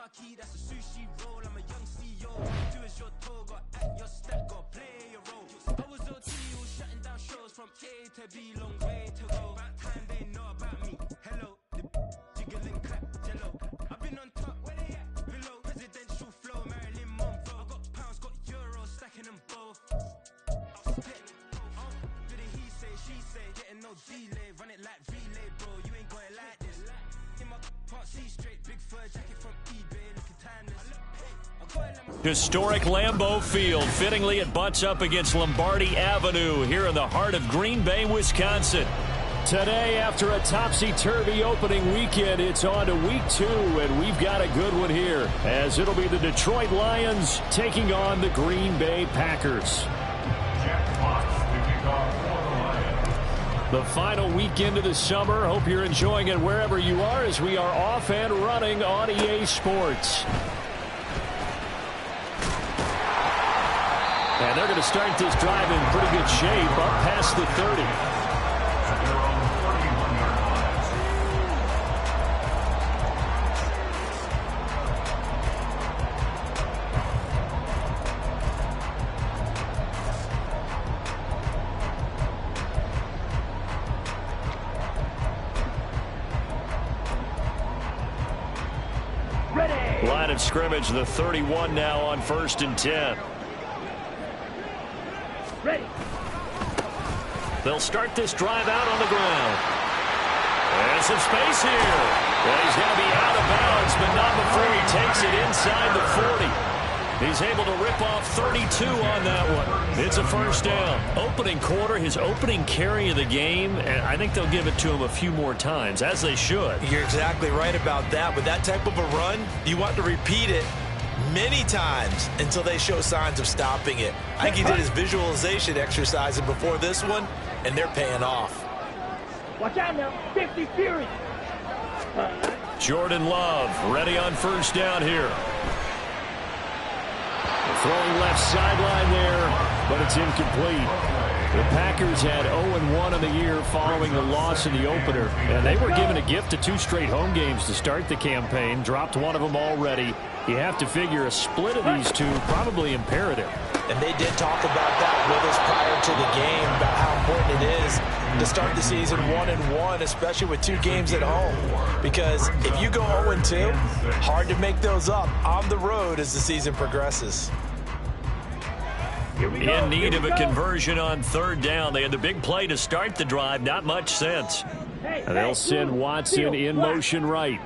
marquee, that's a sushi roll. I'm a young CEO. Do as you're told, got act your step, got play your role. I was OT, was shutting down shows from A to B, long way to go. About time they know about me. Hello, the jiggle and clap, jello. I've been on top, where they at? Below, presidential flow, Marilyn Monroe. I got pounds, got euros, stacking them both. He say, she say, getting no delay, run it like relay, bro. You ain't going like this. In my part C straight, big fur jacket from eBay, looking timeless. Historic Lambeau Field. Fittingly, it butts up against Lombardi Avenue here in the heart of Green Bay, Wisconsin. Today, after a topsy-turvy opening weekend, it's on to week 2, and we've got a good one here, as it'll be the Detroit Lions taking on the Green Bay Packers. The final weekend of the summer. Hope you're enjoying it wherever you are as we are off and running on EA Sports. And they're going to start this drive in pretty good shape, up past the 30. Line of scrimmage, the 31 now on 1st and 10. Ready. They'll start this drive out on the ground. There's some space here. Well, he's going to be out of bounds, but not before he takes it inside the 40. He's able to rip off 32 on that one. It's a first down. Opening quarter, his opening carry of the game, and I think they'll give it to him a few more times, as they should. You're exactly right about that. With that type of a run, you want to repeat it many times until they show signs of stopping it. I think he did his visualization exercises before this one, and they're paying off. Watch out now. 50 Fury. Jordan Love ready on first down here. Throwing left sideline there, but it's incomplete. The Packers had 0-1 in the year following the loss in the opener, and they were given a gift of 2 straight home games to start the campaign. Dropped one of them already. You have to figure a split of these two probably imperative. And they did talk about that with us prior to the game, about how important it is to start the season 1-1, especially with 2 games at home. Because if you go 0-2, hard to make those up on the road as the season progresses. In need of a conversion on 3rd down. They had the big play to start the drive. Not much sense. They'll send Watson in motion right.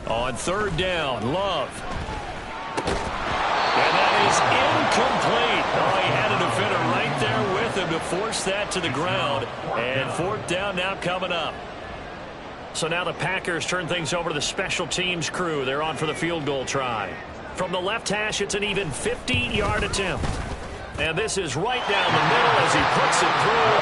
On 3rd down, Love. And that is incomplete. Oh, he had a defender right there with him to force that to the ground. And 4th down now coming up. So now the Packers turn things over to the special teams crew. They're on for the field goal try. From the left hash, it's an even 50-yard attempt. And this is right down the middle as he puts it through.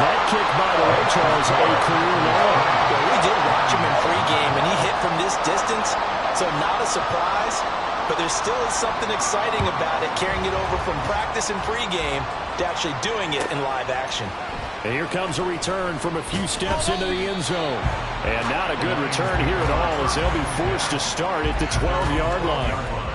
That kick, by the way, Charles, a career long. Well, we did watch him in pregame, and he hit from this distance, so not a surprise. But there still is something exciting about it, carrying it over from practice and pregame to actually doing it in live action. And here comes a return from a few steps into the end zone. And not a good return here at all as they'll be forced to start at the 12-yard line.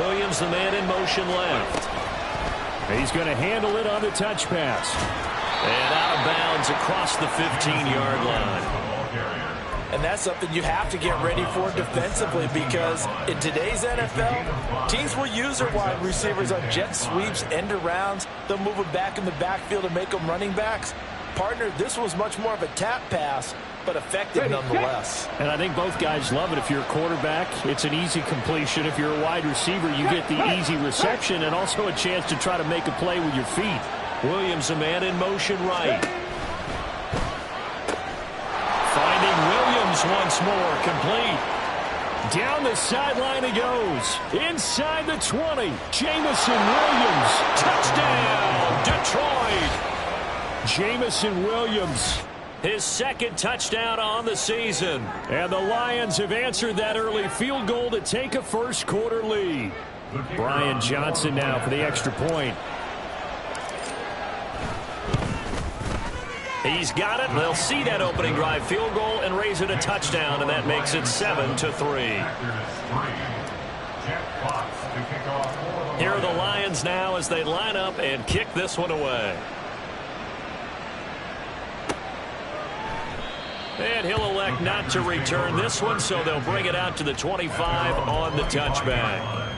Williams, the man in motion left. He's going to handle it on the touch pass. And out of bounds across the 15-yard line. And that's something you have to get ready for defensively, because in today's NFL, teams will use their wide receivers on jet sweeps, end arounds. They'll move them back in the backfield and make them running backs. Partner, this was much more of a tap pass, but effective nonetheless. And I think both guys love it. If you're a quarterback, it's an easy completion. If you're a wide receiver, you get the easy reception and also a chance to try to make a play with your feet. Williams, a man in motion right. Finding Williams once more, complete. Down the sideline he goes. Inside the 20. Jameson Williams. Touchdown, Detroit. Jameson Williams, his second touchdown on the season. And the Lions have answered that early field goal to take a first quarter lead. Brian Johnson now for the extra point. He's got it. They'll see that opening drive field goal and raise it a touchdown, and that makes it 7-3. Here are the Lions now as they line up and kick this one away. And he'll elect not to return this one, so they'll bring it out to the 25 on the touchback.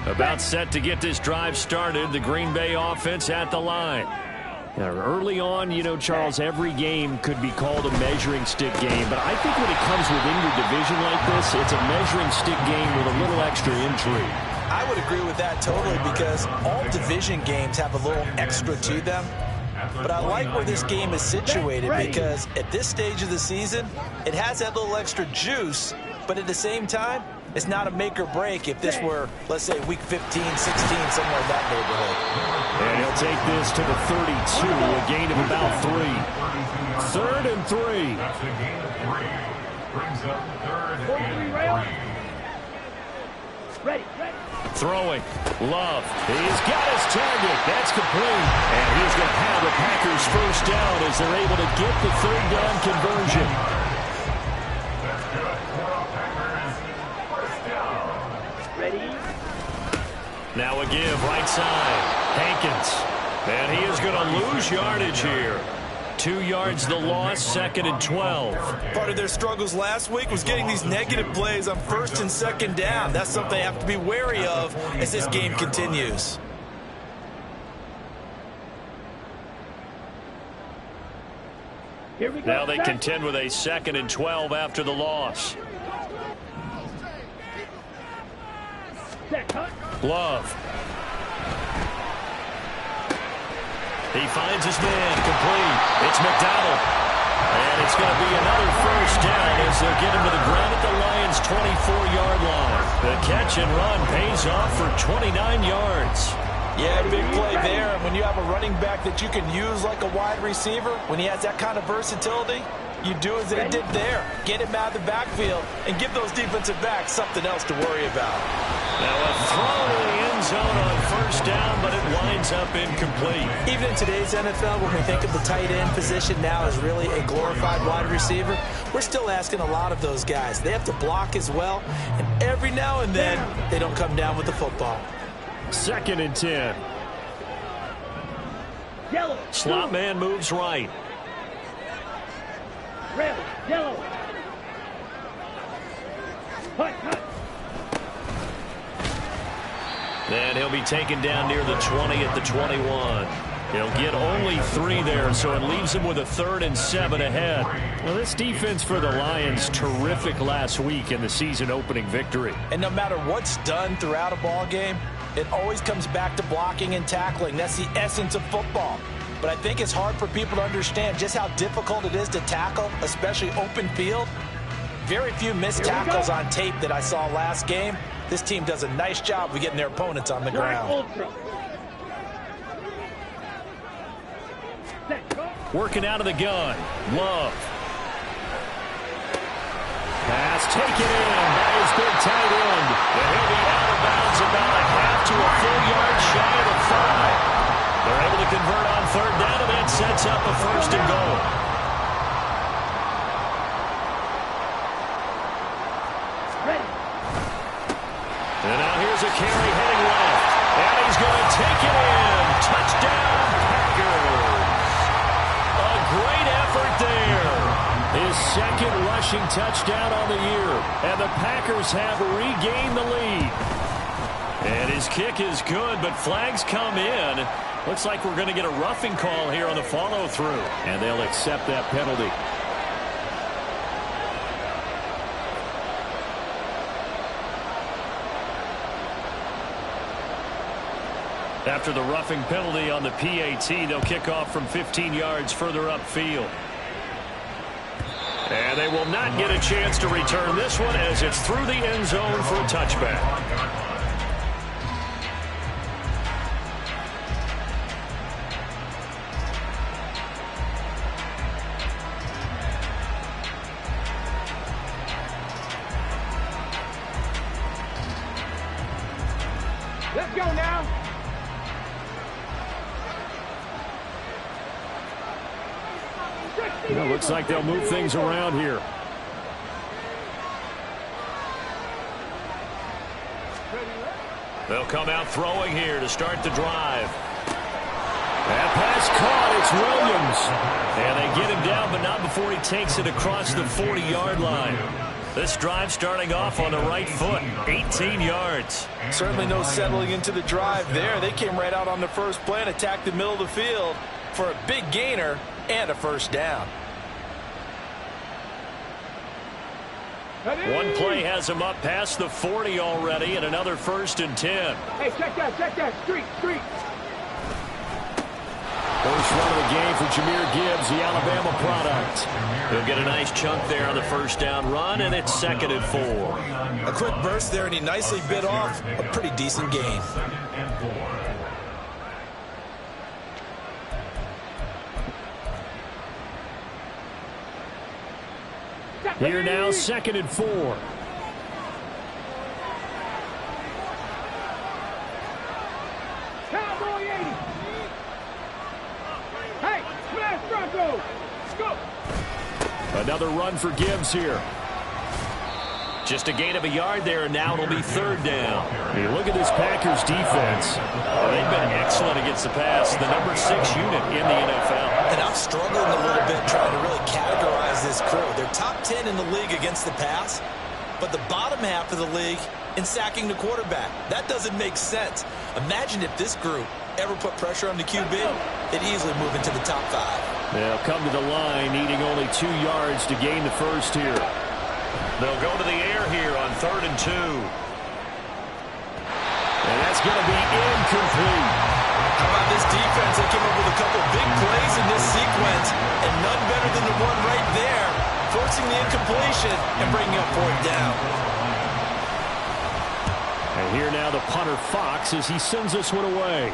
About set to get this drive started, the Green Bay offense at the line. Now, early on, you know, Charles, every game could be called a measuring stick game, but I think when it comes within your division like this, it's a measuring stick game with a little extra intrigue. I would agree with that totally because all division games have a little extra to them. But I like where this game is situated because at this stage of the season, it has that little extra juice, but at the same time, it's not a make or break if this were, let's say, week 15, 16, somewhere in that neighborhood. And he'll take this to the 32, a gain of about 3. 3rd and 3. That's a gain of 3. Brings up third and 8. Ready. Throwing. Love. He's got his target. That's complete. And he's going to have the Packers first down as they're able to get the third down conversion. That's good. Packers, first down. Ready. Now a give right side. Hankins. And he is going to lose yardage here. 2 yards the loss, 2nd and 12. Part of their struggles last week was getting these negative plays on 1st and 2nd down. That's something they have to be wary of as this game continues. Here we go. Now they contend with a 2nd and 12 after the loss. Love. He finds his man, complete. It's McDonald. And it's going to be another first down as they'll get him to the ground at the Lions' 24-yard line. The catch and run pays off for 29 yards. Yeah, big play there. And when you have a running back that you can use like a wide receiver, when he has that kind of versatility, you do as they did there. Get him out of the backfield and give those defensive backs something else to worry about. Now a throw in the end zone on first down, but it winds up incomplete. Even in today's NFL, when we think of the tight end position now as really a glorified wide receiver, we're still asking a lot of those guys. They have to block as well, and every now and then, they don't come down with the football. 2nd and 10. Yellow. Slot man moves right. Red. Yellow. Hut. And he'll be taken down near the 20 at the 21. He'll get only 3 there, so it leaves him with a 3rd and 7 ahead. Well, this defense for the Lions, terrific last week in the season opening victory. And no matter what's done throughout a ball game, it always comes back to blocking and tackling. That's the essence of football. But I think it's hard for people to understand just how difficult it is to tackle, especially open field. Very few missed tackles on tape that I saw last game. This team does a nice job of getting their opponents on the ground. Working out of the gun. Love. Pass taken in by his big tight end. And he'll be out of bounds about a half to a full yard shy of the 5. They're able to convert on 3rd down, and that sets up a 1st and goal. And now here's a carry heading left. And he's going to take it in. Touchdown, Packers. A great effort there. His 2nd rushing touchdown on the year. And the Packers have regained the lead. And his kick is good, but flags come in. Looks like we're going to get a roughing call here on the follow-through. And they'll accept that penalty. After the roughing penalty on the PAT, they'll kick off from 15 yards further upfield. And they will not get a chance to return this one as it's through the end zone for a touchback. Let's go now. Well, looks like they'll move things around here. They'll come out throwing here to start the drive. That pass caught. It's Williams. And they get him down, but not before he takes it across the 40-yard line. This drive starting off on the right foot, 18 yards. Certainly no settling into the drive there. They came right out on the first play and attacked the middle of the field for a big gainer and a first down. One play has him up past the 40 already, and another 1st and 10. Hey, check that. Street. First run of the game for Jahmyr Gibbs, the Alabama product. He'll get a nice chunk there on the first down run, and it's 2nd and 4. A quick burst there, and he nicely bit off a pretty decent gain. Here now, 2nd and 4. Cowboy 80. Hey, smash Bronco. Go. Another run for Gibbs here. Just a gain of a yard there, and now it'll be 3rd down. You look at this Packers defense. They've been excellent against the pass, the number 6 unit in the NFL. And I'm struggling a little bit trying to really categorize this crew. They're top 10 in the league against the pass, but the bottom half of the league in sacking the quarterback. That doesn't make sense. Imagine if this group ever put pressure on the QB, they'd easily move into the top 5. They'll come to the line, needing only 2 yards to gain the first here. They'll go to the air here on 3rd and 2. And that's going to be incomplete. How about this defense? They came up with a couple big plays in this sequence, and none better than the one right there, forcing the incompletion and bringing up 4th down. And here now the punter Fox as he sends this one away.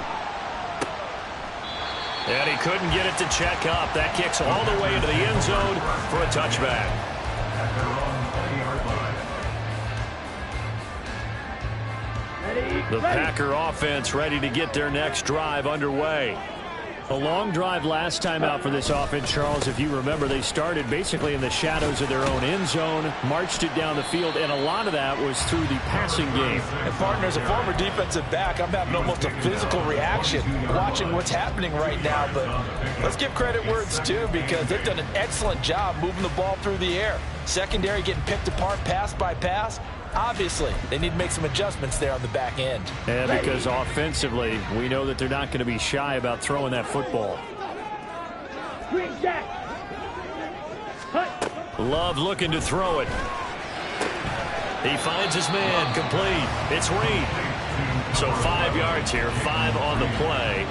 And he couldn't get it to check up. That kicks all the way into the end zone for a touchback. The Packer offense ready to get their next drive underway. A long drive last time out for this offense, Charles. If you remember, they started basically in the shadows of their own end zone, marched it down the field, and a lot of that was through the passing game. And partner, as a former defensive back, I'm having almost a physical reaction watching what's happening right now. But let's give credit where it's due, because they've done an excellent job moving the ball through the air. Secondary getting picked apart pass by pass. Obviously, they need to make some adjustments there on the back end. And because offensively, we know that they're not going to be shy about throwing that football. Love looking to throw it. He finds his man, complete. It's Reed. So 5 yards here, 5 on the play.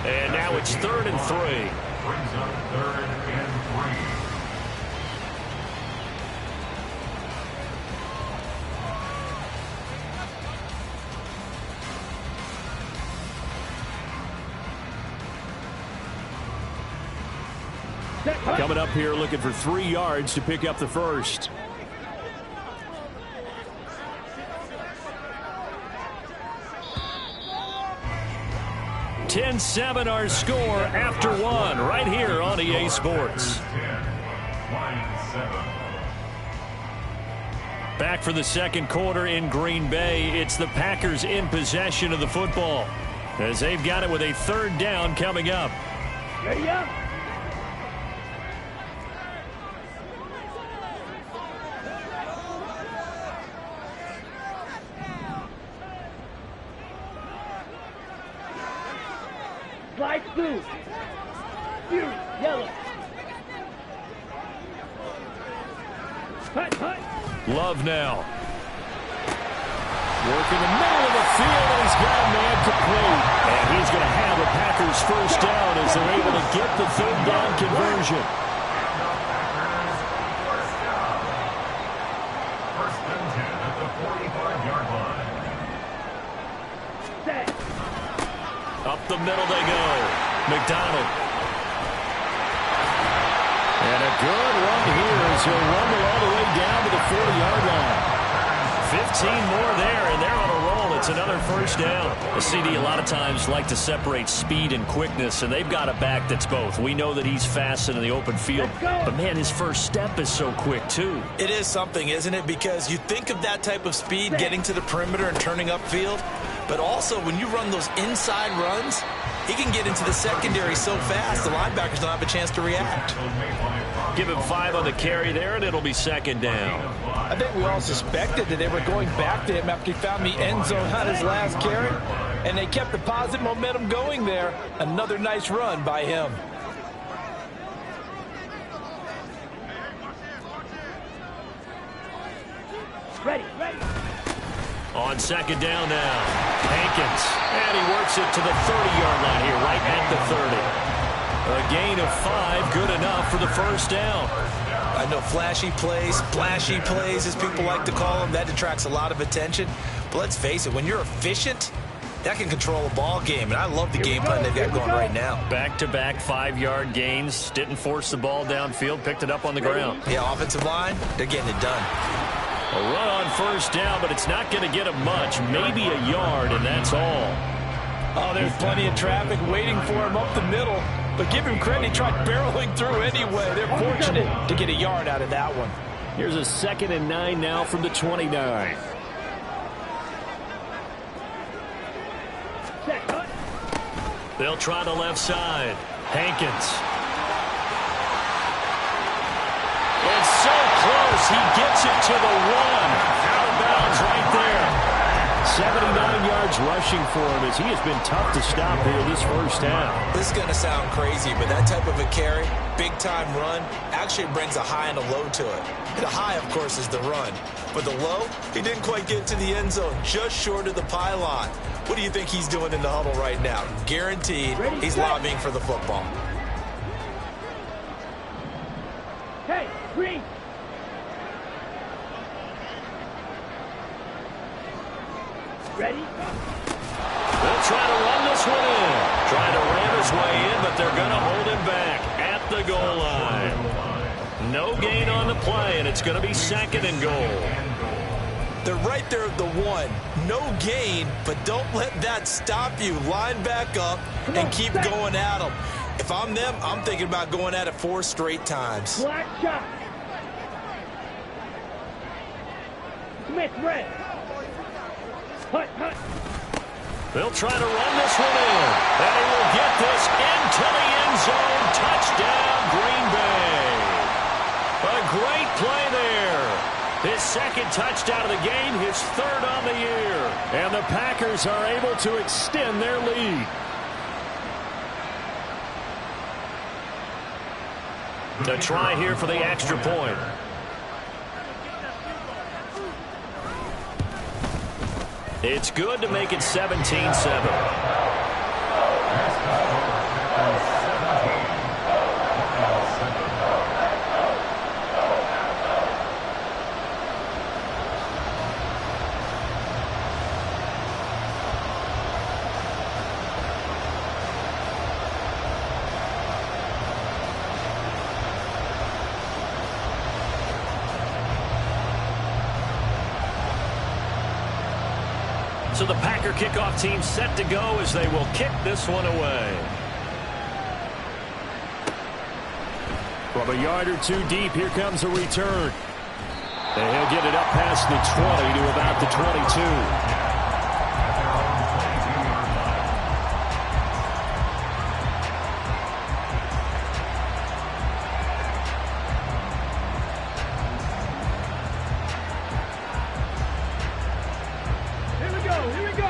And now it's 3rd and 3. Brings up 3rd and 3. Coming up here looking for 3 yards to pick up the first. (10-7) our score after 1 right here on EA Sports. Back for the second quarter in Green Bay. It's the Packers in possession of the football as they've got it with a 3rd down coming up. Ready up. Slide blue. Fury, yellow. Hut. Love now. Working the middle of the field, and he's got a man incomplete. And he's going to have a Packers first down as they're able to get the third down conversion. First and 10 at the 45-yard line. Up the middle they go. McDonald. And a good run here as he'll rumble all the way down to the 40-yard line. 15 more there, and they're on a roll. It's another first down. The CD a lot of times like to separate speed and quickness, and they've got a back that's both. We know that he's fast in the open field, but, man, his first step is so quick, too. It is something, isn't it? Because you think of that type of speed getting to the perimeter and turning upfield, but also when you run those inside runs, he can get into the secondary so fast the linebackers don't have a chance to react. Give him 5 on the carry there, and it'll be second down. I think we all suspected that they were going back to him after he found the end zone on his last carry, and they kept the positive momentum going there. Another nice run by him. Ready. On second down now, Hankins, and he works it to the 30-yard line here, right at the 30. A gain of 5, good enough for the first down. I know flashy plays, splashy plays, as people like to call them, that attracts a lot of attention. But let's face it, when you're efficient, that can control a ball game, and I love the game plan they've got going right now. Back-to-back 5-yard gains, didn't force the ball downfield, picked it up on the ground. Yeah, offensive line, they're getting it done. A run on first down, but it's not going to get him much, maybe a yard, and that's all. Oh, there's plenty of traffic waiting for him up the middle. But give him credit, he tried barreling through anyway. They're fortunate to get a yard out of that one. Here's a 2nd and 9 now from the 29. They'll try the left side. Hankins. It's so close. He gets it to the 1. Out of bounds right there. 79 yards rushing for him as he has been tough to stop here this first half. This is going to sound crazy, but that type of a carry, big-time run, actually brings a high and a low to it. The high, of course, is the run. But the low, he didn't quite get to the end zone, just short of the pylon. What do you think he's doing in the huddle right now? Guaranteed he's lobbying for the football. Hey, Green. Ready? They'll try to run this one in. Trying to ram his way in, but they're going to hold him back at the goal line. No gain on the play, and it's going to be 2nd and goal. They're right there at the 1. No gain, but don't let that stop you. Line back up and keep going at them. If I'm them, I'm thinking about going at it 4 straight times. Black shot. Smith, red. Hut. They'll try to run this one in. And he will get this into the end zone. Touchdown, Green Bay. A great play there. His 2nd touchdown of the game, his 3rd on the year. And the Packers are able to extend their lead. To try here for the extra point. It's good to make it 17-7. So the Packer kickoff team set to go as they will kick this one away. From a yard or 2 deep, here comes a return. And he'll get it up past the 20 to about the 22.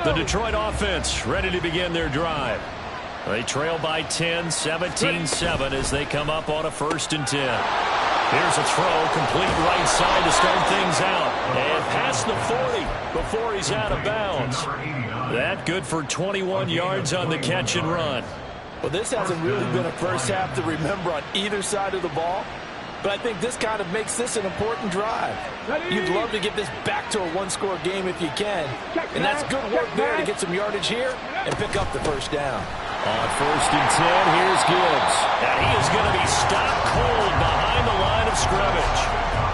The Detroit offense ready to begin their drive. They trail by 10, 17-7 as they come up on a 1st and 10. Here's a throw, complete right side to start things out. And past the 40 before he's out of bounds. That good for 21 yards on the catch and run. Well, this hasn't really been a first half to remember on either side of the ball. But I think this kind of makes this an important drive. You'd love to get this back to a one-score game if you can. And that's good work there to get some yardage here and pick up the first down. On 1st and 10, here's Gibbs. And he is going to be stopped cold behind the line of scrimmage.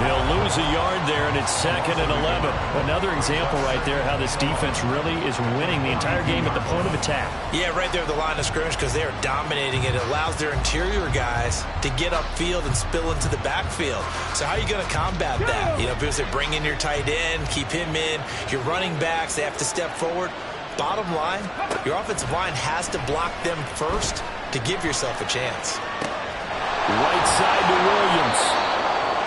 He'll lose a yard there, and it's 2nd and 11. Another example right there how this defense really is winning the entire game at the point of attack. Yeah, right there at the line of scrimmage because they are dominating it. It allows their interior guys to get upfield and spill into the backfield. So how are you going to combat that? You know, because they bring in your tight end, keep him in. Your running backs, they have to step forward. Bottom line, your offensive line has to block them first to give yourself a chance. Right side to Williams.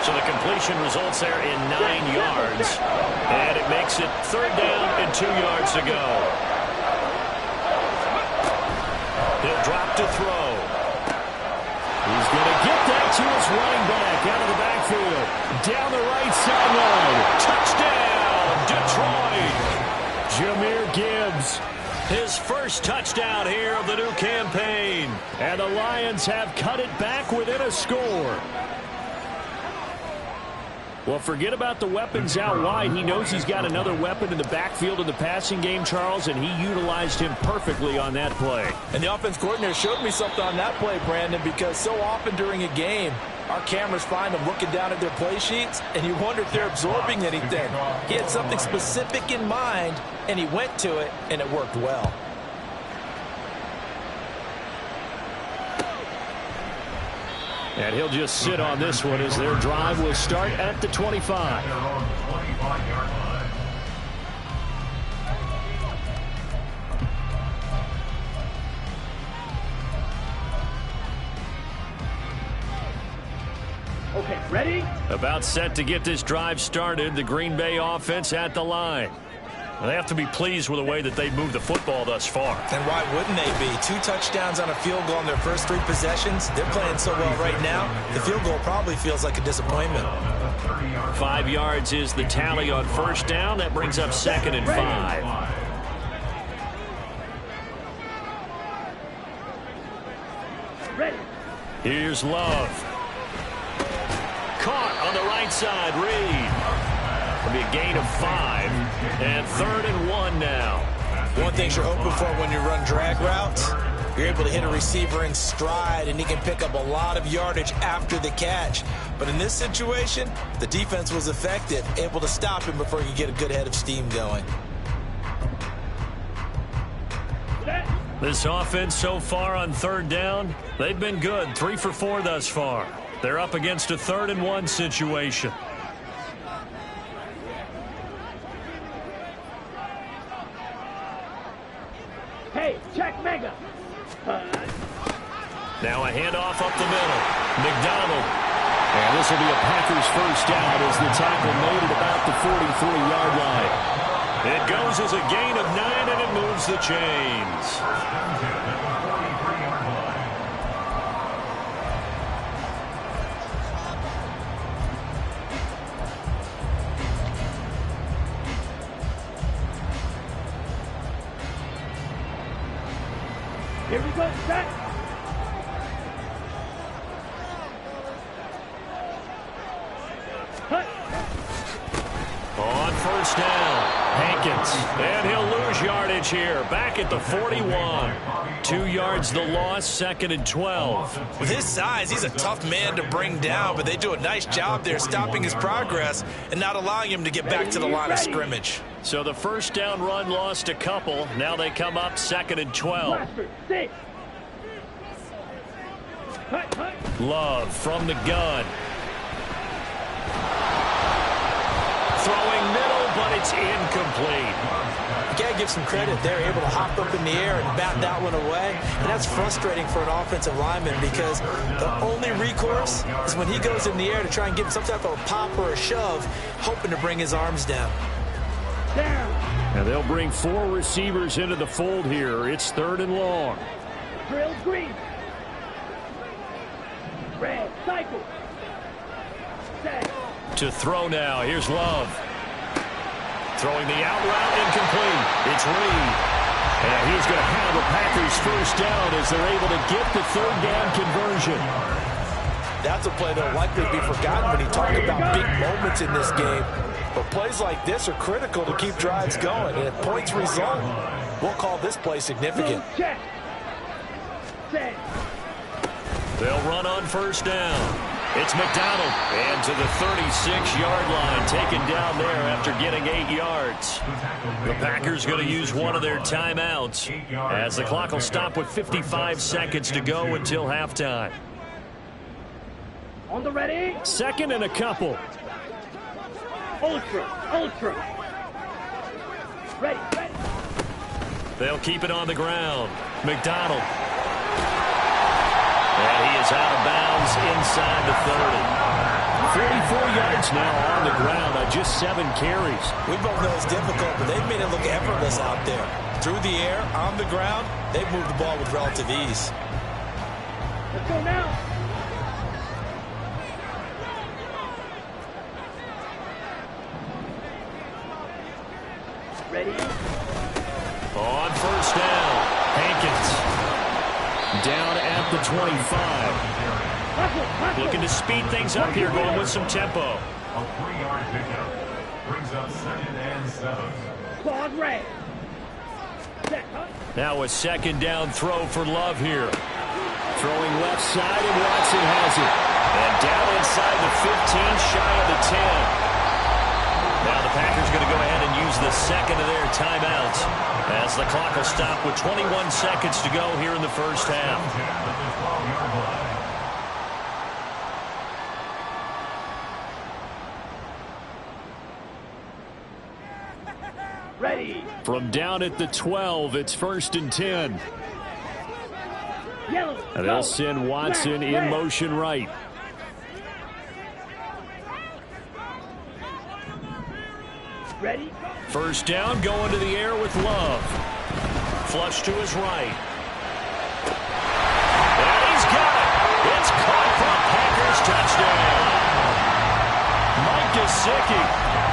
So the completion results there in 9 yards. And it makes it 3rd down and 2 yards to go. He'll drop to throw. He's going to get that to his running back out of the backfield. Down the right sideline. Touchdown, Detroit. Jahmyr Gibbs, his first touchdown here of the new campaign. And the Lions have cut it back within a score. Well, forget about the weapons out wide. He knows he's got another weapon in the backfield of the passing game, Charles, and he utilized him perfectly on that play. And the offense coordinator showed me something on that play, Brandon, because so often during a game, our cameras find them looking down at their play sheets, and you wonder if they're absorbing anything. He had something specific in mind, and he went to it, and it worked well. And he'll just sit on this one as their drive will start at the 25. Okay, ready? About set to get this drive started, the Green Bay offense at the line. They have to be pleased with the way that they've moved the football thus far. And why wouldn't they be? 2 touchdowns on a field goal in their first 3 possessions. They're playing so well right now, the field goal probably feels like a disappointment. 5 yards is the tally on 1st down. That brings up 2nd and 5. Ready. Here's Love. Caught on the right side, Reed. It'll be a gain of 5, and 3rd and 1 now. One thing you're hoping for when you run drag routes, you're able to hit a receiver in stride, and he can pick up a lot of yardage after the catch. But in this situation, the defense was effective, able to stop him before he could get a good head of steam going. This offense so far on 3rd down, they've been good. 3 for 4 thus far. They're up against a 3rd and 1 situation. Hey, check mega. Now a handoff up the middle. McDonald. And this will be a Packers first down as the tackle made at about the 43-yard line. It goes as a gain of 9, and it moves the chains. Here we go, set. Cut. On 1st down, Hankins. And he'll lose yardage here. Back at the 41. 2 yards the loss, 2nd and 12. With his size, he's a tough man to bring down, but they do a nice job there stopping his progress and not allowing him to get back to the line of scrimmage. So the 1st down run lost a couple. Now they come up 2nd and 12. Blaster, 6. Cut. Love from the gun. Throwing middle, but it's incomplete. You gotta give some credit. They're able to hop up in the air and bat that one away. And that's frustrating for an offensive lineman because the only recourse is when he goes in the air to try and get some type of a pop or a shove, hoping to bring his arms down. Down. And they'll bring 4 receivers into the fold here. It's 3rd and long. Drill green. Red, cycle. Set. To throw now. Here's Love. Throwing the out route, incomplete. It's Reed. And he's going to have the Packers first down as they're able to get the third down conversion. That's a play that will likely be forgotten when you talk about big moments in this game. But plays like this are critical to keep drives going. And if points result, we'll call this play significant. Check. Set. They'll run on first down. It's McDonald. And to the 36-yard line, taken down there after getting 8 yards. The Packers going to use one of their timeouts as the clock will stop with 55 seconds to go until halftime. On the ready. Second and a couple. Ultra. Ready. They'll keep it on the ground. McDonald. And he is out of bounds inside the 30. 44 yards now on the ground on just 7 carries. We both know it's difficult, but they've made it look effortless out there. Through the air, on the ground, they've moved the ball with relative ease. Let's go now. Ready. On first down, Hankins. Down at the 25. Looking to speed things up here, going with some tempo. A 3-yard pickup brings up 2nd and 7. Claude Ray. Set. Now a second down throw for Love here. Throwing left side, and Watson has it. And down inside the 15, shy of the 10. Now the Packers going to go ahead and use the second of their timeouts as the clock will stop with 21 seconds to go here in the first half. Ready. From down at the 12, it's 1st and 10. Yellow. And they'll send Watson in motion right. Ready. First down, going to the air with Love. Flush to his right. And he's got it. It's caught for a Packers touchdown. Mike Gesicki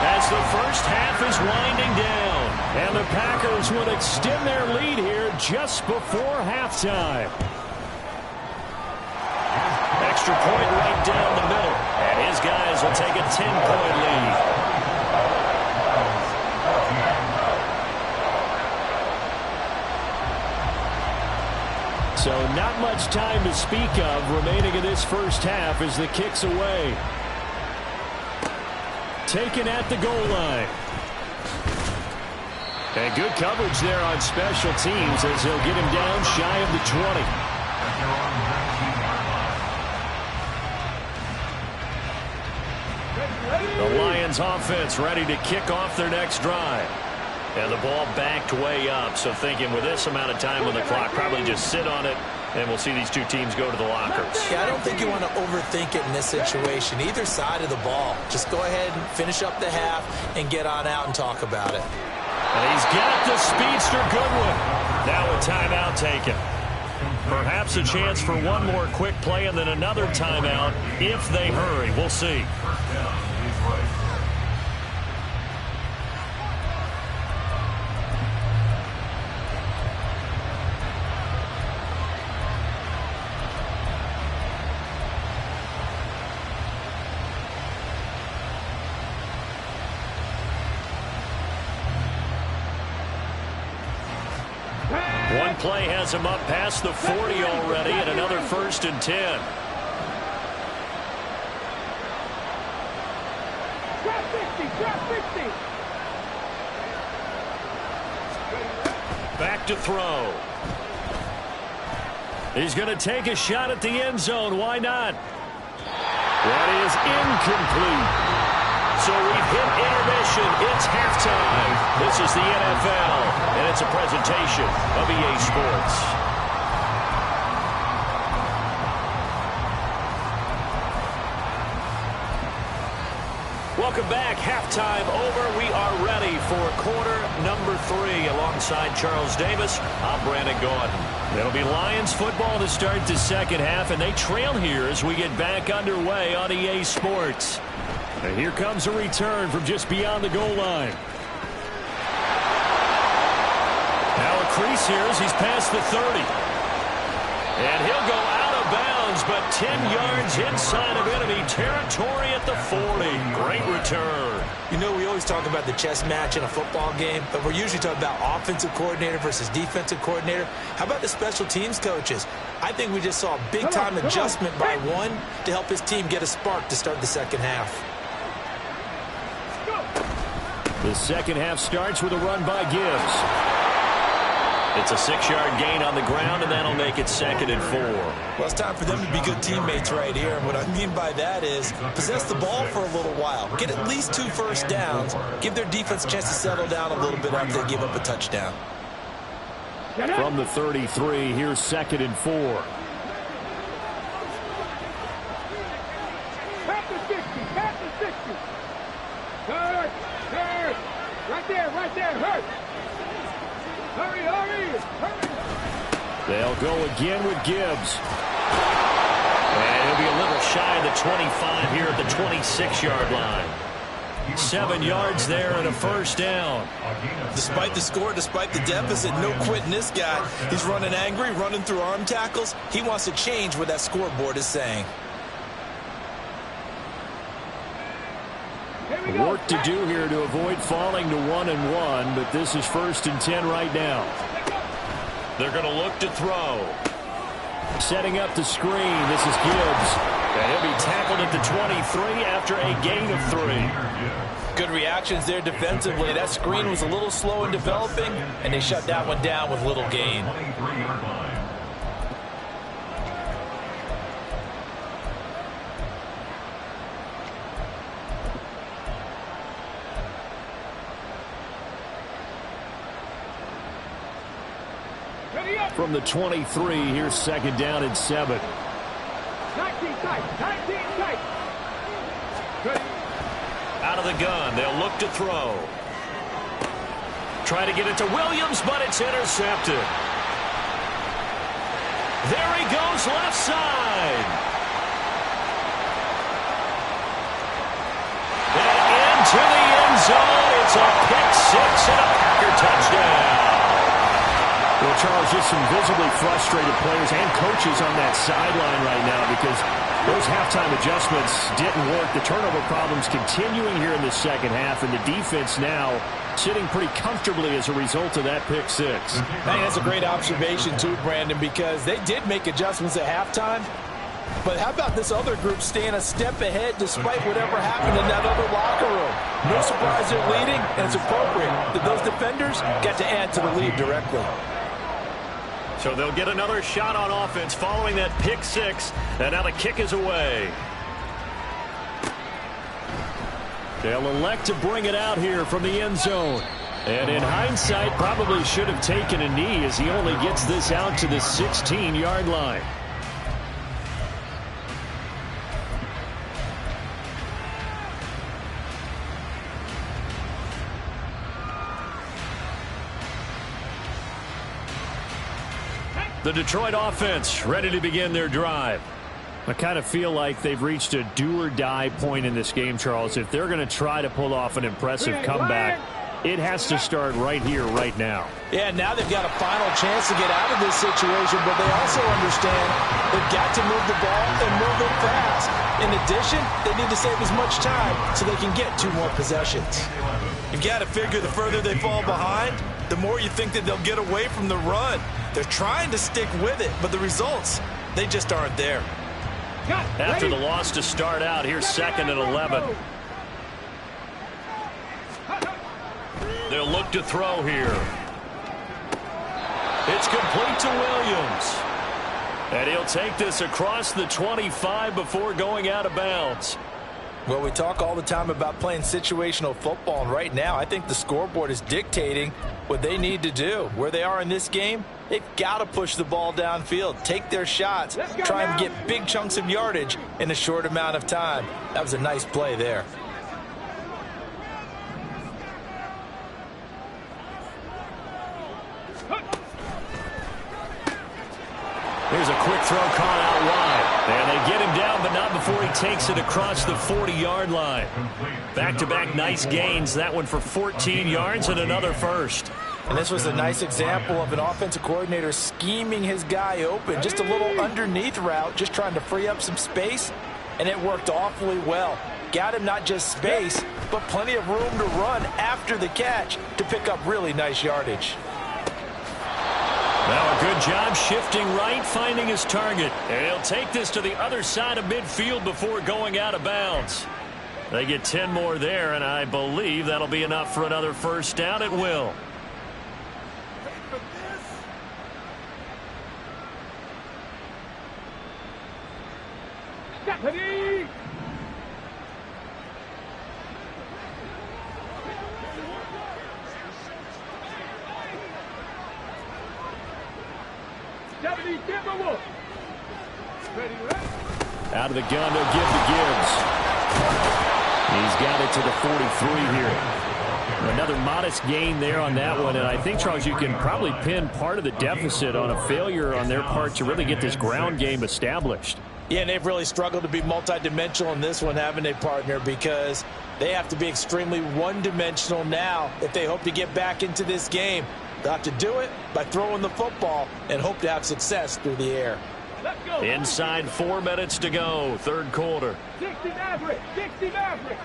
as the first half is winding down. And the Packers would extend their lead here just before halftime. Extra point right down the middle. And his guys will take a 10-point lead. So not much time to speak of remaining in this first half as the kick's away. Taken at the goal line. And good coverage there on special teams as he'll get him down shy of the 20. The Lions offense ready to kick off their next drive. And the ball backed way up, so thinking with this amount of time on the clock, probably just sit on it, and we'll see these two teams go to the lockers. Yeah, I don't think you want to overthink it in this situation, either side of the ball. Just go ahead and finish up the half and get on out and talk about it. And he's got the speedster Goodwin. Now a timeout taken. Perhaps a chance for one more quick play and then another timeout if they hurry. We'll see. One play has him up past the 40 already, and another 1st and 10. Drop 50. Back to throw. He's going to take a shot at the end zone. Why not? That is incomplete. So we've hit intermission. It's halftime. This is the NFL, and it's a presentation of EA Sports. Welcome back. Halftime over. We are ready for quarter number 3. Alongside Charles Davis, I'm Brandon Gaudin. It'll be Lions football to start the second half, and they trail here as we get back underway on EA Sports. And here comes a return from just beyond the goal line. Now a crease here as he's past the 30. And he'll go out of bounds, but 10 yards inside of enemy territory at the 40. Great return. You know, we always talk about the chess match in a football game, but we're usually talking about offensive coordinator versus defensive coordinator. How about the special teams coaches? I think we just saw a big-time adjustment by one to help his team get a spark to start the second half. The second half starts with a run by Gibbs. It's a 6-yard gain on the ground, and that'll make it 2nd and 4. Well, it's time for them to be good teammates right here. And what I mean by that is possess the ball for a little while. Get at least 2 first downs. Give their defense a chance to settle down a little bit after they give up a touchdown. From the 33, here's 2nd and 4. Past the 60, past the 60. Hurt, hurt. Right there, hurt. Hurry, hurry, hurry. They'll go again with Gibbs. And he'll be a little shy of the 25 here at the 26-yard line. 7 yards there and a first down. Despite the score, despite the deficit, no quitting this guy. He's running angry, running through arm tackles. He wants to change what that scoreboard is saying. Work to do here to avoid falling to 1-1, but this is 1st and 10 right now. They're going to look to throw. Setting up the screen. This is Gibbs. And he'll be tackled at the 23 after a gain of 3. Good reactions there defensively. That screen was a little slow in developing, and they shut that one down with little gain. From the 23, here's 2nd down and 7. 19 tight. Good. Out of the gun, they'll look to throw. Try to get it to Williams, but it's intercepted. There he goes, left side. And into the end zone. It's a pick 6 and a Packer touchdown. Well, Charles, just some visibly frustrated players and coaches on that sideline right now because those halftime adjustments didn't work. The turnover problems continuing here in the second half, and the defense now sitting pretty comfortably as a result of that pick 6. I think that's a great observation, too, Brandon, because they did make adjustments at halftime. But how about this other group staying a step ahead despite whatever happened in that other locker room? No surprise they're leading, and it's appropriate that those defenders got to add to the lead directly. So they'll get another shot on offense following that pick 6, and now the kick is away. They'll elect to bring it out here from the end zone. And in hindsight, probably should have taken a knee as he only gets this out to the 16-yard line. The Detroit offense ready to begin their drive. I kind of feel like they've reached a do-or-die point in this game, Charles. If they're going to try to pull off an impressive comeback, it has to start right here, right now. Yeah, now they've got a final chance to get out of this situation, but they also understand they've got to move the ball and move it fast. In addition, they need to save as much time so they can get 2 more possessions. You've got to figure the further they fall behind, the more you think that they'll get away from the run. They're trying to stick with it, but the results, they just aren't there. After the loss to start out, here's 2nd and 11. They'll look to throw here. It's complete to Williams. And he'll take this across the 25 before going out of bounds. Well, we talk all the time about playing situational football, and right now I think the scoreboard is dictating what they need to do. Where they are in this game, they've got to push the ball downfield, take their shots, try and get big chunks of yardage in a short amount of time. That was a nice play there. Here's a quick throw caught out wide. And they get him down, but not before he takes it across the 40-yard line. Back-to-back nice gains. That one for 14 yards and another first. And this was a nice example of an offensive coordinator scheming his guy open. Just a little underneath route, just trying to free up some space, and it worked awfully well. Got him not just space, but plenty of room to run after the catch to pick up really nice yardage. Now a good job shifting right, finding his target. And he'll take this to the other side of midfield before going out of bounds. They get 10 more there, and I believe that'll be enough for another first down. It will. Stephanie! Stephanie Timberwolf! Ready, right? Out of the gun, they'll give to Gibbs. He's got it to the 43 here. Another modest gain there on that one, and I think, Charles, you can probably pin part of the deficit on a failure on their part to really get this ground game established. Yeah, and they've really struggled to be multidimensional in this one, haven't they, partner? Because they have to be extremely one-dimensional now if they hope to get back into this game. They'll have to do it by throwing the football and hope to have success through the air. Let's go! Inside 4 minutes to go, third quarter. 60 Maverick! 60 Maverick!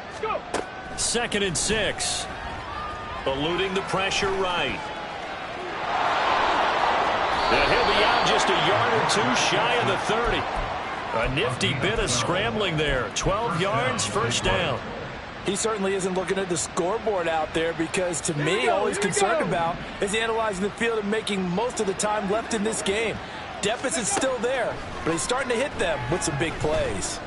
Let's go! 2nd and 6. Eluding the pressure right. And he'll be out just a yard or two shy of the 30. A nifty bit of scrambling there. 12 yards, first down. He certainly isn't looking at the scoreboard out there because, to me, all he's concerned about is analyzing the field and making most of the time left in this game. Deficit's still there, but he's starting to hit them with some big plays.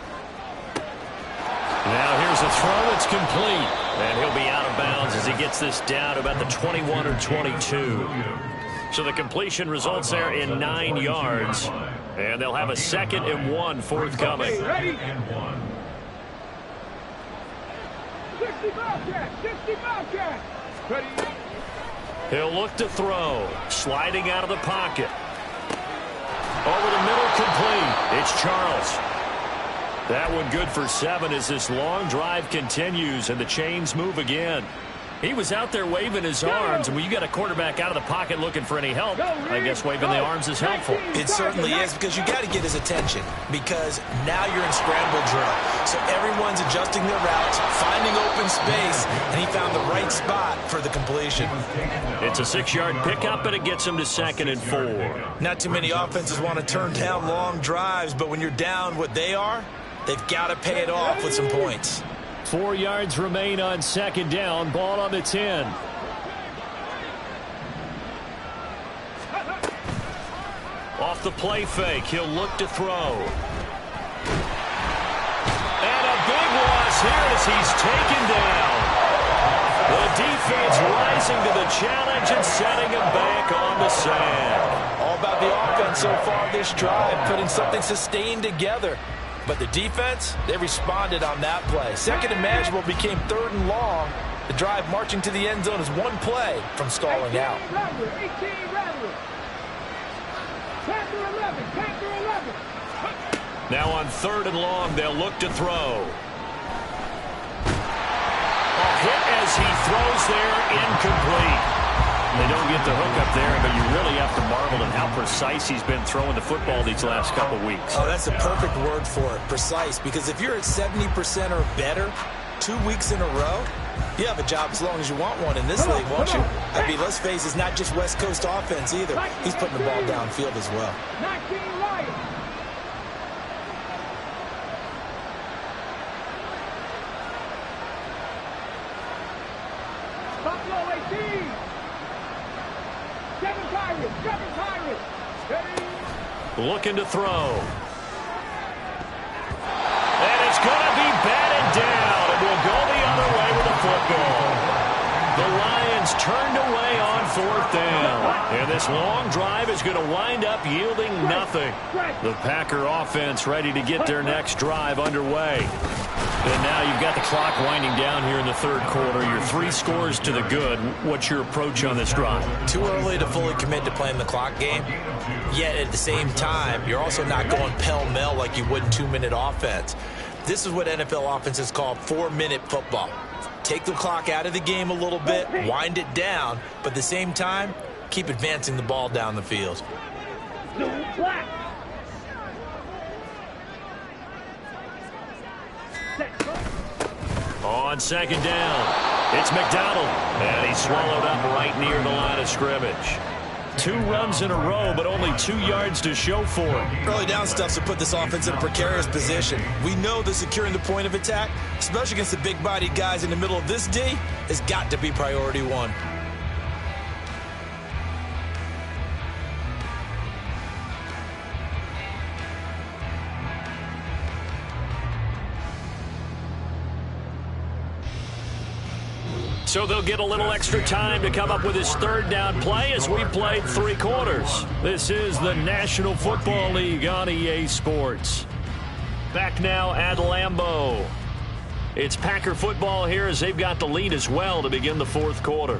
Now here's a throw. It's complete. And he'll be out of bounds as he gets this down to about the 21 or 22. So the completion results there in 9 yards. And they'll have a 2nd and 1 forthcoming. Ready? 60 Bobcat! 60 Bobcat! Ready? He'll look to throw. Sliding out of the pocket. Over the middle, complete. It's Charles. That one good for 7 as this long drive continues and the chains move again. He was out there waving his arms, and when you got a quarterback out of the pocket looking for any help, I guess waving the arms is helpful. It certainly is, because you got to get his attention, because now you're in scramble drill. So everyone's adjusting their routes, finding open space, and he found the right spot for the completion. It's a 6-yard pickup, and it gets him to 2nd and 4. Not too many offenses want to turn down long drives, but when you're down what they are, they've got to pay it off with some points. 4 yards remain on 2nd down. Ball on the 10. Off the play fake. He'll look to throw. And a big loss here as he's taken down. The defense rising to the challenge and setting him back on the sand. All about the offense so far this drive, putting something sustained together. But the defense, they responded on that play. 2nd and manageable became 3rd and long. The drive marching to the end zone is one play from stalling out. 18 Rattler. Panther 11. Panther 11. Now on 3rd and long, they'll look to throw. A hit as he throws there, incomplete. They don't get the hook up there, but you really have to marvel at how precise he's been throwing the football these last couple weeks. Oh, that's the perfect word for it, precise, because if you're at 70% or better 2 weeks in a row, you have a job as long as you want one in this league, won't you? I mean, let's face it, it's not just West Coast offense either. He's putting the ball downfield as well. 19 Lions. Buffalo 18. 7 Pirates. 7 Pirates. Ready? Looking to throw. And it's going to be batted down, and we'll go the other way with the football. The Lions turned away on 4th down. And this long drive is going to wind up yielding nothing. The Packer offense ready to get their next drive underway. And now you've got the clock winding down here in the third quarter. You're 3 scores to the good. What's your approach on this drive? Too early to fully commit to playing the clock game. Yet at the same time, you're also not going pell-mell like you would in 2-minute offense. This is what NFL offenses call 4-minute football. Take the clock out of the game a little bit, wind it down, but at the same time, keep advancing the ball down the field. Black. On second down, it's McDonald, and he's swallowed up right near the line of scrimmage. 2 runs in a row, but only 2 yards to show for it. Early down stuff to put this offense in a precarious position. We know that securing the point of attack, especially against the big-bodied guys in the middle of this D, has got to be priority 1. So they'll get a little extra time to come up with his third down play as we played 3 quarters. This is the National Football League on EA Sports. Back now at Lambeau. It's Packer football here as they've got the lead as well to begin the fourth quarter.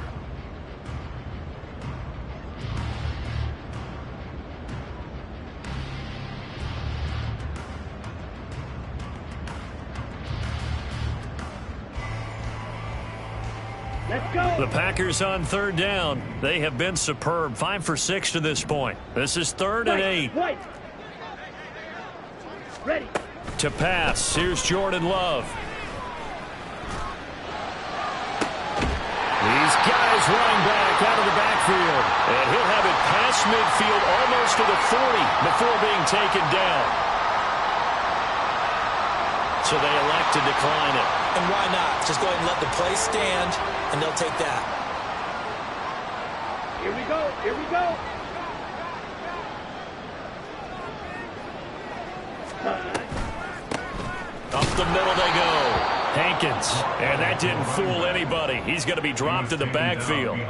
Let's go. The Packers on third down. They have been superb. 5 for 6 to this point. This is 3rd and 8. White. Ready. To pass. Here's Jordan Love. These guys running back out of the backfield. And he'll have it past midfield almost to the 40 before being taken down. So they elect to decline it. And why not? Just go ahead and let the play stand, and they'll take that. Here we go. Here we go. Up the middle they go. Hankins. And that didn't fool anybody. He's going to be dropped in the backfield.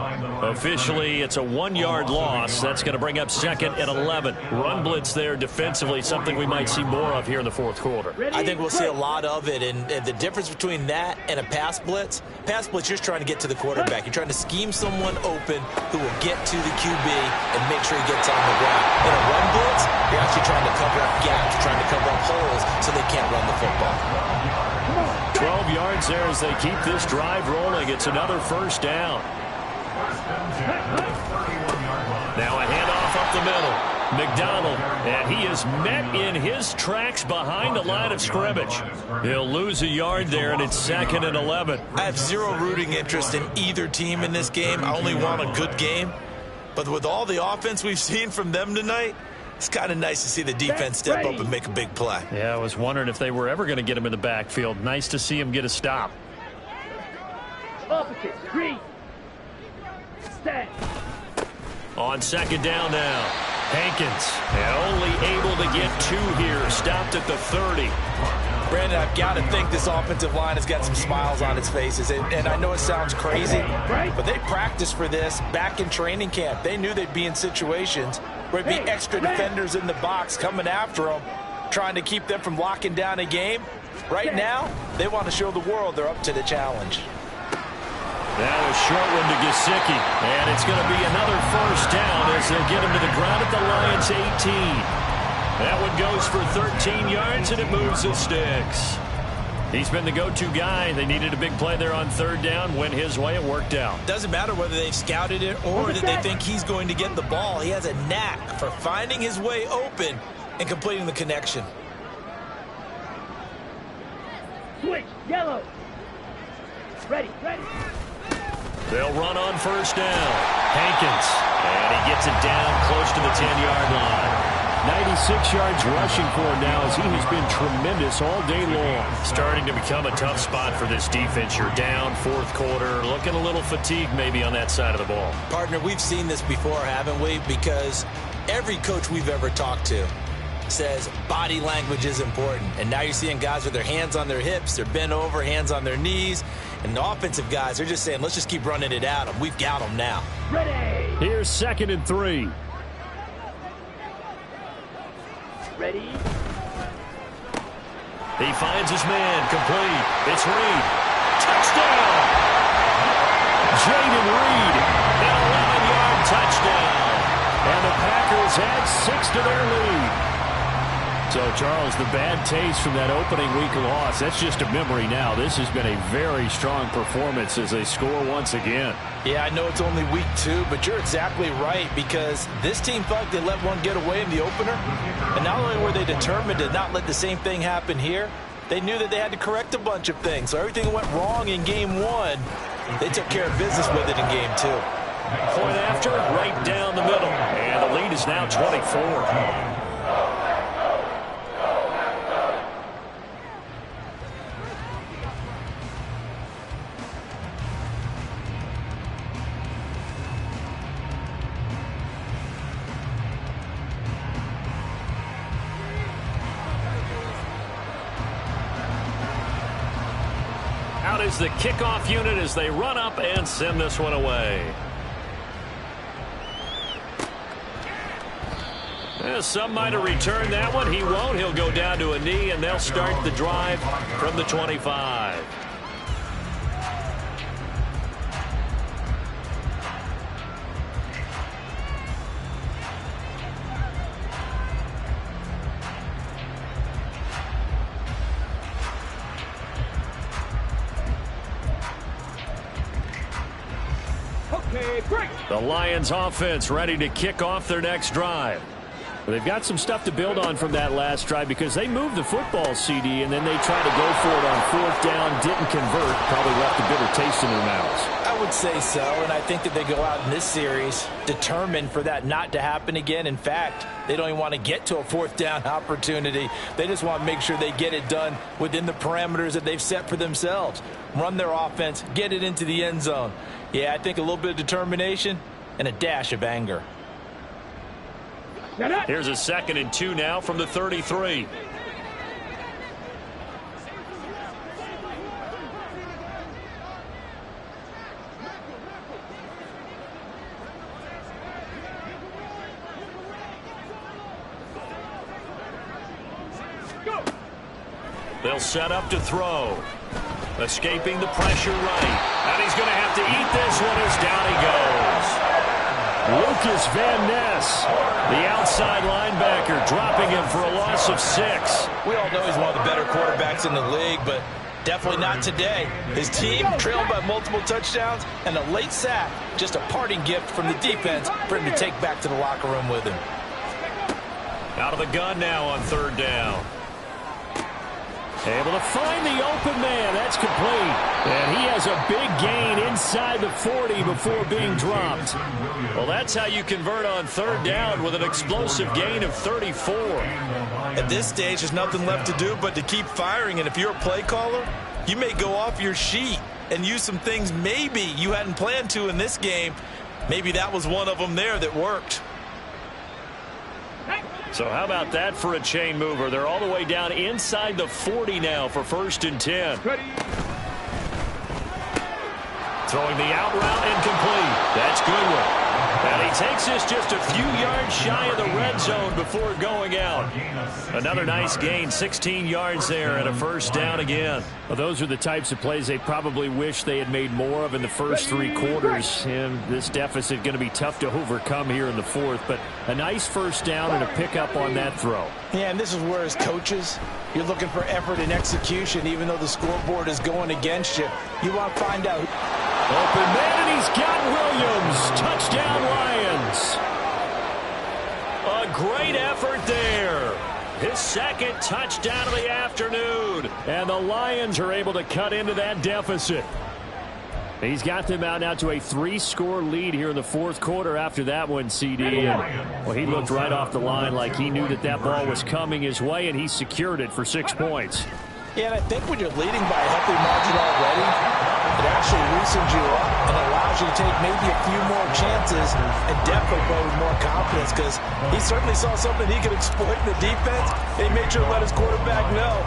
Officially, it's a 1-yard loss. That's going to bring up 2nd and 11. Run blitz there defensively, something we might see more of here in the fourth quarter. I think we'll see a lot of it, and the difference between that and a pass blitz, you're just trying to get to the quarterback. You're trying to scheme someone open who will get to the QB and make sure he gets on the ground. In a run blitz, you're actually trying to cover up gaps, trying to cover up holes so they can't run the football. 12 yards there as they keep this drive rolling. It's another first down. Now a handoff up the middle. McDonald, and he is met in his tracks behind the line of scrimmage. He'll lose a yard there, and it's 2nd and 11. I have zero rooting interest in either team in this game. I only want a good game. But with all the offense we've seen from them tonight, it's kind of nice to see the defense step up and make a big play. Yeah, I was wondering if they were ever going to get him in the backfield. Nice to see him get a stop. Opposite. Green. Stand. On second down now. Hankins, and only able to get 2 here. Stopped at the 30. Brandon, I've got to think this offensive line has got some smiles on its faces. And I know it sounds crazy, but they practiced for this back in training camp. They knew they'd be in situations where it'd be extra defenders in the box coming after them, trying to keep them from locking down a game. Right now, they want to show the world they're up to the challenge. That was short one to Gesicki, and it's going to be another first down as they'll get him to the ground at the Lions' 18. That one goes for 13 yards, and it moves the sticks. He's been the go-to guy. They needed a big play there on third down. Went his way. It worked out. Doesn't matter whether they've scouted it or that they think he's going to get the ball. He has a knack for finding his way open and completing the connection. Switch. Yellow. Ready. Ready. They'll run on first down. Hankins, and he gets it down close to the 10-yard line. 96 yards rushing for him now as he has been tremendous all day long. Starting to become a tough spot for this defense. You're down fourth quarter, looking a little fatigued maybe on that side of the ball. Partner, we've seen this before, haven't we? Because every coach we've ever talked to says body language is important. And now you're seeing guys with their hands on their hips, they're bent over, hands on their knees. And the offensive guys, they're just saying, let's just keep running it at them. We've got them now. Ready. Here's 2nd and 3. Ready. He finds his man, complete. It's Reed. Touchdown! Jaden Reed, an 11-yard touchdown. And the Packers add 6 to their lead. So, Charles, the bad taste from that opening week loss, that's just a memory now. This has been a very strong performance as they score once again. Yeah, I know it's only week 2, but you're exactly right, because this team thought they let one get away in the opener. And not only were they determined to not let the same thing happen here, they knew that they had to correct a bunch of things. So everything that went wrong in game 1, they took care of business with it in game 2. Point after, right down the middle. And the lead is now 24. Out is the kickoff unit as they run up and send this one away. Some might have returned that one. He won't. He'll go down to a knee, and they'll start the drive from the 25. Okay, break. The Lions offense ready to kick off their next drive. They've got some stuff to build on from that last drive because they moved the football, CD, and then they tried to go for it on 4th down, didn't convert, probably left a bitter taste in their mouths. I would say so, and I think that they go out in this series determined for that not to happen again. In fact, they don't even want to get to a 4th down opportunity. They just want to make sure they get it done within the parameters that they've set for themselves. Run their offense, get it into the end zone. Yeah, I think a little bit of determination and a dash of anger. Here's a 2nd and 2 now from the 33. Go. They'll set up to throw. Escaping the pressure right. And he's going to have to eat this one as down he goes. Lucas Van Ness, the outside linebacker, dropping him for a loss of 6. We all know he's one of the better quarterbacks in the league, but definitely not today. His team trailed by multiple touchdowns and a late sack, just a parting gift from the defense for him to take back to the locker room with him. Out of the gun now on 3rd down. Able to find the open man. That's complete. And he has a big gain inside the 40 before being dropped. Well, that's how you convert on 3rd down with an explosive gain of 34. At this stage, there's nothing left to do but to keep firing. And if you're a play caller, you may go off your sheet and use some things maybe you hadn't planned to in this game. Maybe that was one of them there that worked. So how about that for a chain mover? They're all the way down inside the 40 now for 1st and 10. Ready. Throwing the out route incomplete. That's Goodwin. And he takes this just a few yards shy of the red zone before going out. Another nice gain, 16 yards there and a 1st down again. Well, those are the types of plays they probably wish they had made more of in the first 3 quarters. And this deficit going to be tough to overcome here in the 4th. But a nice 1st down and a pickup on that throw. Yeah, and this is where as coaches, you're looking for effort and execution. Even though the scoreboard is going against you, you want to find out. Open man, and he's got Williams. Touchdown, Lions. A great effort there. His 2nd touchdown of the afternoon. And the Lions are able to cut into that deficit. He's got them out now to a 3-score lead here in the 4th quarter after that one, CD. And, well, he looked right off the line like he knew that that ball was coming his way, and he secured it for 6 points. Yeah, and I think when you're leading by a healthy margin already, it actually loosens you up and allows you to take maybe a few more chances and definitely play with more confidence, because he certainly saw something he could exploit in the defense, and he made sure to let his quarterback know,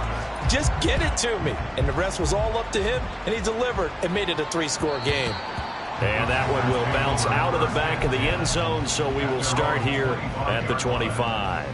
just get it to me. And the rest was all up to him, and he delivered and made it a 3-score game. And that one will bounce out of the back of the end zone, so we will start here at the 25.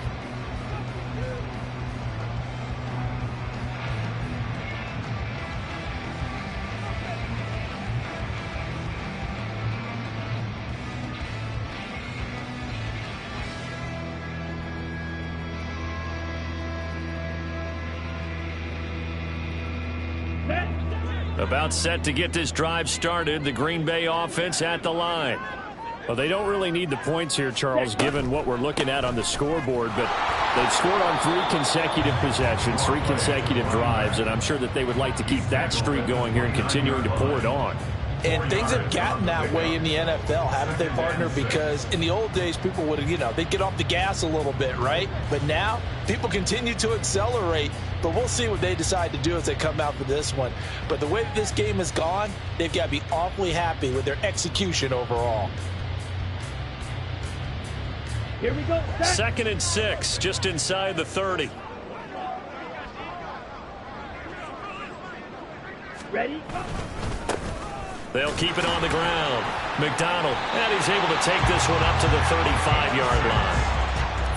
About set to get this drive started. The Green Bay offense at the line. Well, they don't really need the points here, Charles, given what we're looking at on the scoreboard. But they've scored on 3 consecutive possessions, 3 consecutive drives, and I'm sure that they would like to keep that streak going here and continuing to pour it on. And things have gotten that way in the NFL, haven't they, partner? Because in the old days, people would, they'd get off the gas a little bit, right? But now, people continue to accelerate. But we'll see what they decide to do as they come out for this one. But the way that this game has gone, they've got to be awfully happy with their execution overall. Here we go. 2nd and 6, just inside the 30. Ready? They'll keep it on the ground. McDonald, and he's able to take this one up to the 35-yard line.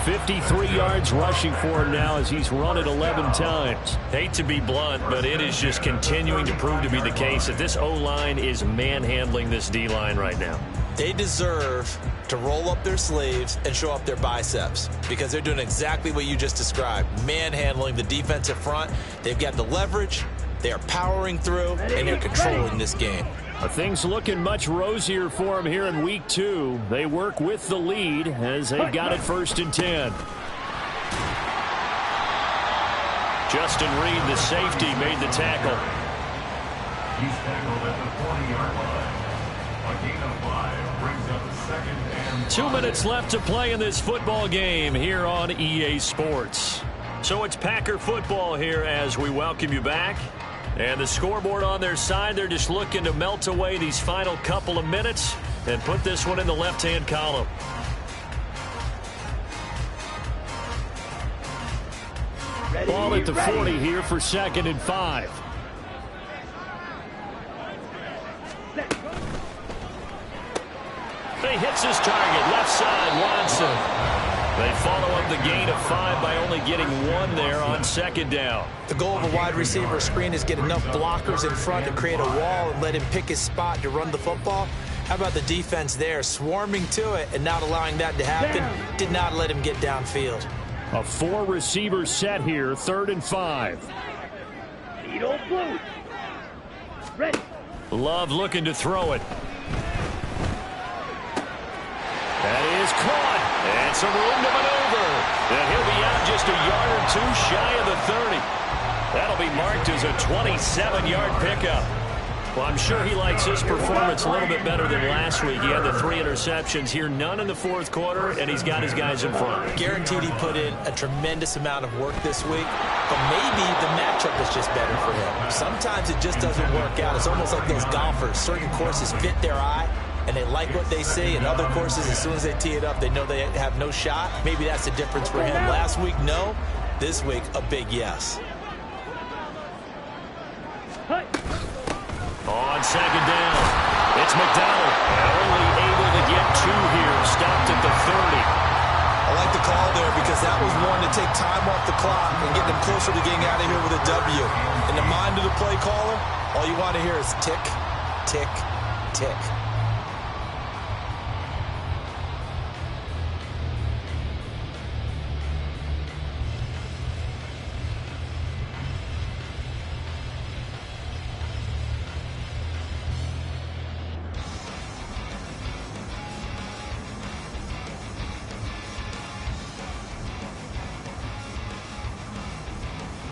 53 yards rushing for him now as he's run it 11 times. Hate to be blunt, but it is just continuing to prove to be the case that this O-line is manhandling this D-line right now. They deserve to roll up their sleeves and show up their biceps because they're doing exactly what you just described, manhandling the defensive front. They've got the leverage, they are powering through, and they're controlling this game. Things looking much rosier for them here in week 2. They work with the lead as they've got it 1st and 10. Justin Reed, the safety, made the tackle. He's tackled at the 40-yard line. A gain of 5 brings up 2nd and 2 minutes left to play in this football game here on EA Sports. So it's Packer football here as we welcome you back. And the scoreboard on their side, they're just looking to melt away these final couple of minutes and put this one in the left-hand column. Ball at the 40 here for 2nd and 5. He hits his target, left side, Watson. They follow up the gain of 5 by only getting 1 there on 2nd down. The goal of a wide receiver screen is get enough blockers in front to create a wall and let him pick his spot to run the football. How about the defense there, swarming to it and not allowing that to happen? Did not let him get downfield. A 4-receiver set here, 3rd and 5. Need old blue. Ready. Love looking to throw it. That is caught. And some room to maneuver. And he'll be out just a yard or 2 shy of the 30. That'll be marked as a 27-yard pickup. Well, I'm sure he likes his performance a little bit better than last week. He had the 3 interceptions here, none in the 4th quarter, and he's got his guys in front. Guaranteed he put in a tremendous amount of work this week, but maybe the matchup is just better for him. Sometimes it just doesn't work out. It's almost like those golfers. Certain courses fit their eye, and they like what they see, and other courses, as soon as they tee it up, they know they have no shot. Maybe that's the difference for him. Last week, no. This week, a big yes. On 2nd down, it's McDonald. Only able to get 2 here, stopped at the 30. I like the call there because that was one to take time off the clock and get them closer to getting out of here with a W. In the mind of the play caller, all you want to hear is tick, tick, tick.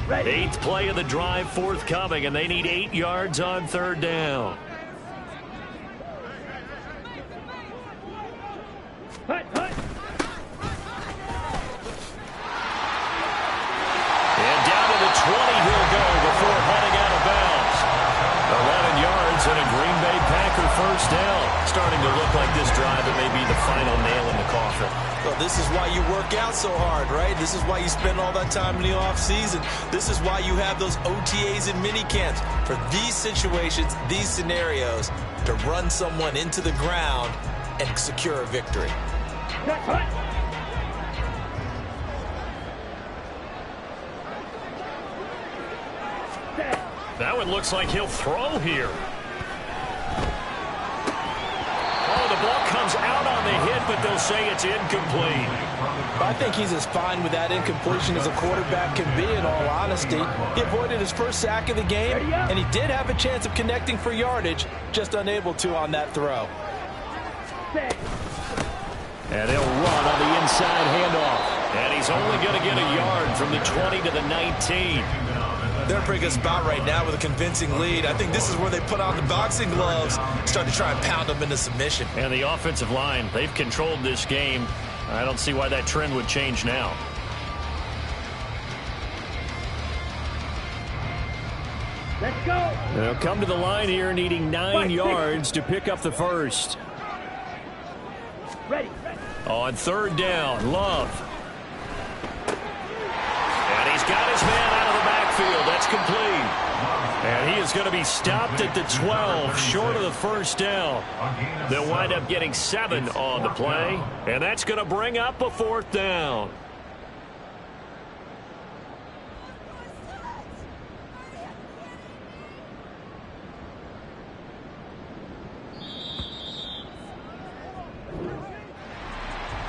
Ready. 8th play of the drive forthcoming, and they need 8 yards on 3rd down. Hut, hut. And down to the 20 he'll go before heading out of bounds. 11 yards and a Green Bay Packer 1st down. Starting to look like this drive, it may be the final nail in the coffin. Well, this is why you work out so hard, right? This is why you spend all that time in the offseason. This is why you have those OTAs and mini camps. For these situations, these scenarios, to run someone into the ground and secure a victory. Hut, hut. That one looks like he'll throw here. Oh, the ball comes out on the hit, but they'll say it's incomplete. By I think he's as fine with that incompletion as a quarterback can be, in all honesty. He avoided his first sack of the game, and he did have a chance of connecting for yardage, just unable to on that throw. And they'll run on the inside handoff. And he's only going to get a yard from the 20 to the 19. They're in a pretty good spot right now with a convincing lead. I think this is where they put on the boxing gloves, start to try and pound them into submission. And the offensive line, they've controlled this game. I don't see why that trend would change now. Let's go. They'll come to the line here needing 9 yards to pick up the first. Ready. On third down, Love. And he's got his man out of the backfield. That's complete. And he is going to be stopped at the 12, short of the first down. They'll wind up getting 7 on the play, and that's going to bring up a 4th down.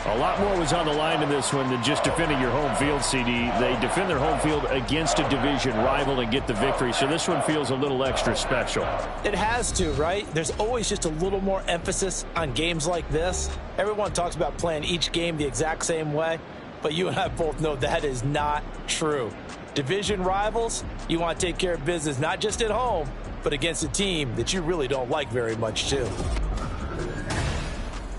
A lot more was on the line in this one than just defending your home field, CD. They defend their home field against a division rival and get the victory, so this one feels a little extra special. It has to, right? There's always just a little more emphasis on games like this. Everyone talks about playing each game the exact same way, but you and I both know that is not true. Division rivals, you want to take care of business not just at home, but against a team that you really don't like very much, too.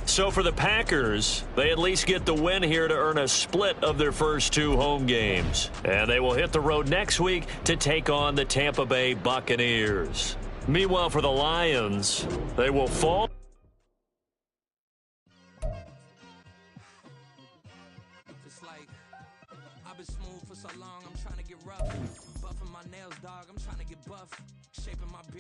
So for the Packers, they at least get the win here to earn a split of their first 2 home games. And they will hit the road next week to take on the Tampa Bay Buccaneers. Meanwhile, for the Lions, they will fall. It's like, I've been smooth for so long, I'm trying to get rough. Buffing my nails, dog, I'm trying to get buff. Shaping my beard.